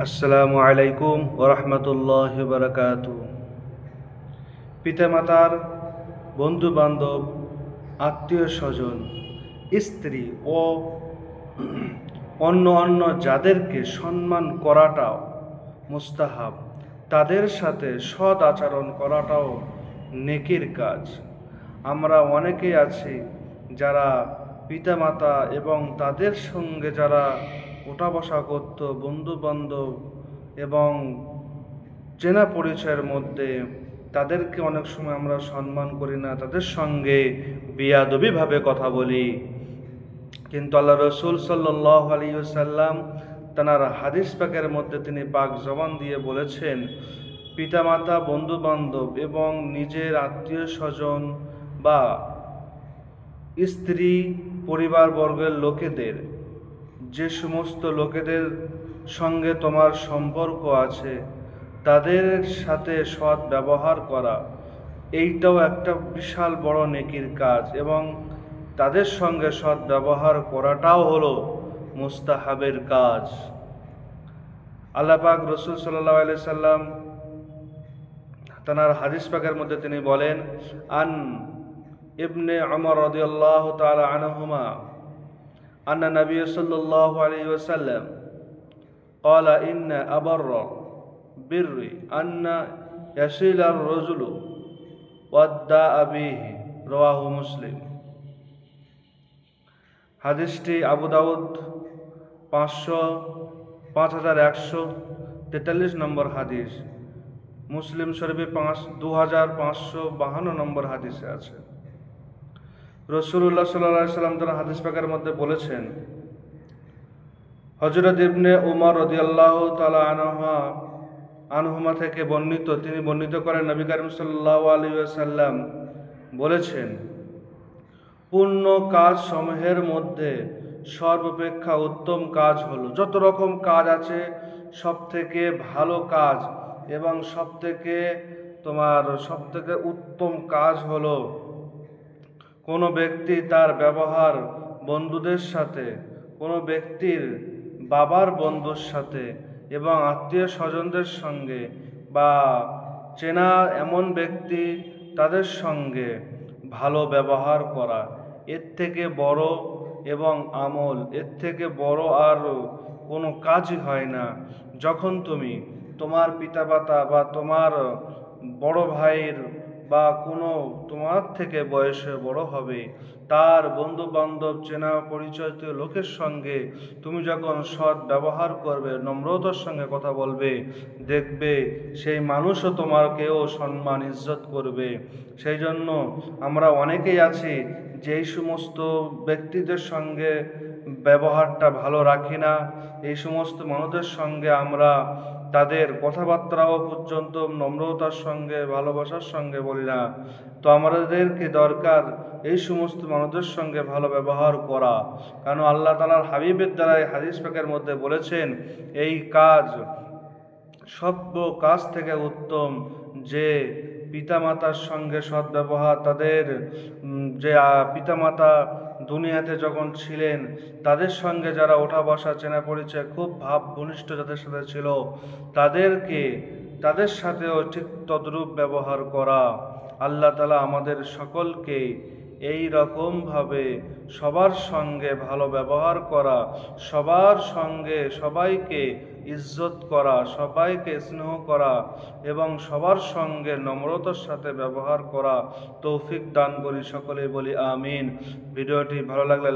আসসালামু আলাইকুম ওয়া রাহমাতুল্লাহি ওয়া বারাকাতুহু। পিতামাতার, বন্ধু-বান্ধব, আত্মীয়-স্বজন, স্ত্রী ও অন্য যাদেরকে সম্মান করাটাও মুস্তাহাব, তাদের সাথে সৎ আচরণ করাটাও নেকির কাজ। আমরা অনেকেই আছি যারা পিতামাতা এবং তাদের সঙ্গে যারা ওঠা বসা করত, বন্ধু-বান্ধব এবং চেনা পরিচয়ের মধ্যে তাদেরকে অনেক সময় আমরা সম্মান করি না, তাদের সঙ্গে বেয়াদবিভাবে কথা বলি। কিন্তু আল্লাহ রসুল সাল্লাল্লাহু আলাইহি ওয়াসাল্লাম তাঁর হাদিস পাকের মধ্যে তিনি পাক জবান দিয়ে বলেছেন, পিতামাতা, বন্ধুবান্ধব এবং নিজের আত্মীয় স্বজন বা স্ত্রী পরিবারবর্গের লোকেদের, যে সমস্ত লোকেদের সঙ্গে তোমার সম্পর্ক আছে তাদের সাথে সৎ ব্যবহার করা, এইটাও একটা বিশাল বড় নেকির কাজ, এবং তাদের সঙ্গে সৎ ব্যবহার করাটাও হলো মুস্তাহাবের কাজ। আল্লাহ পাক রসুল সাল্লাল্লাহু আলাইহি সাল্লাম তাঁর হাদিস পাকের মধ্যে তিনি বলেন, আন ইবনে উমর রাদিয়াল্লাহু তাআলা আনহুমা আন্না নবী সাল্লাল্লাহু আলাইহি ওয়াসাল্লাম قال إن أبر بر أن يصل الرجل ود أبيه رواه মুসলিম। হাদিসটি আবু দাউদ 5143 নম্বর হাদিস, মুসলিম শরীফে 2552 নম্বর হাদিসে আছে। রাসূলুল্লাহ সাল্লাল্লাহু আলাইহি ওয়াসাল্লাম তার হাদিস পাকের মধ্যে বলেছেন, হযরত ইবনে উমর রাদিয়াল্লাহু তাআলা আনহুমা থেকে বর্ণিত, তিনি বর্ণিত করেন, নবী করিম সাল্লাল্লাহু আলাইহি ওয়াসাল্লাম বলেছেন, পূর্ণ কাজ সমূহের মধ্যে সর্বাপেক্ষা উত্তম কাজ হলো, যত রকম কাজ আছে সব থেকে ভালো কাজ এবং সবথেকে উত্তম কাজ হলো কোনো ব্যক্তি তার ব্যবহার বন্ধুদের সাথে, কোনো ব্যক্তির বাবার বন্ধুর সাথে এবং আত্মীয় স্বজনদের সঙ্গে বা চেনা এমন ব্যক্তি তাদের সঙ্গে ভালো ব্যবহার করা। এর থেকে বড় এবং আমল, এর থেকে বড় আর কোনো কাজই হয় না। যখন তুমি তোমার পিতামাতা বা তোমার বড় ভাইয়ের বা কোনো তোমার থেকে বয়সে বড় হবে তার বন্ধু বান্ধব, চেনা পরিচিত লোকের সঙ্গে তুমি যখন সৎ ব্যবহার করবে, নম্রতার সঙ্গে কথা বলবে, দেখবে সেই মানুষও তোমাকেও সম্মান ইজ্জত করবে। সেই জন্য আমরা অনেকেই আছি যেই সমস্ত ব্যক্তিদের সঙ্গে ব্যবহারটা ভালো রাখি না, এই সমস্ত মানুষদের সঙ্গে আমরা তাদের কথাবার্তাও পর্যন্ত নম্রতার সঙ্গে, ভালোবাসার সঙ্গে বলি না। তো আমাদেরকে দরকার এই সমস্ত মানুষদের সঙ্গে ভালো ব্যবহার করা, কারণ আল্লাহ তাআলার হাবিবের দ্বারাই হাদিস পাকের মধ্যে বলেছেন, এই কাজ সব কাজ থেকে উত্তম যে পিতামাতার সঙ্গে সৎ ব্যবহার, তাদের যে পিতামাতা দুনিয়াতে যখন ছিলেন তাদের সঙ্গে যারা ওঠা বসা, চেনা পরিচয়, খুব ভাব ঘনিষ্ঠ যাদের সাথে ছিল, তাদের সাথেও ঠিক তদ্রূপ ব্যবহার করা। আল্লাহ তাআলা আমাদের সকলকে এই রকমভাবে সবার সঙ্গে ভালো ব্যবহার করা, সবার সঙ্গে সবাইকে ইজ্জত করা, সবাইকে স্নেহ করা এবং সবার সঙ্গে নম্রতার সাথে ব্যবহার করা তৌফিক দান করি। সকলে বলি আমিন। ভিডিওটি ভালো লাগলে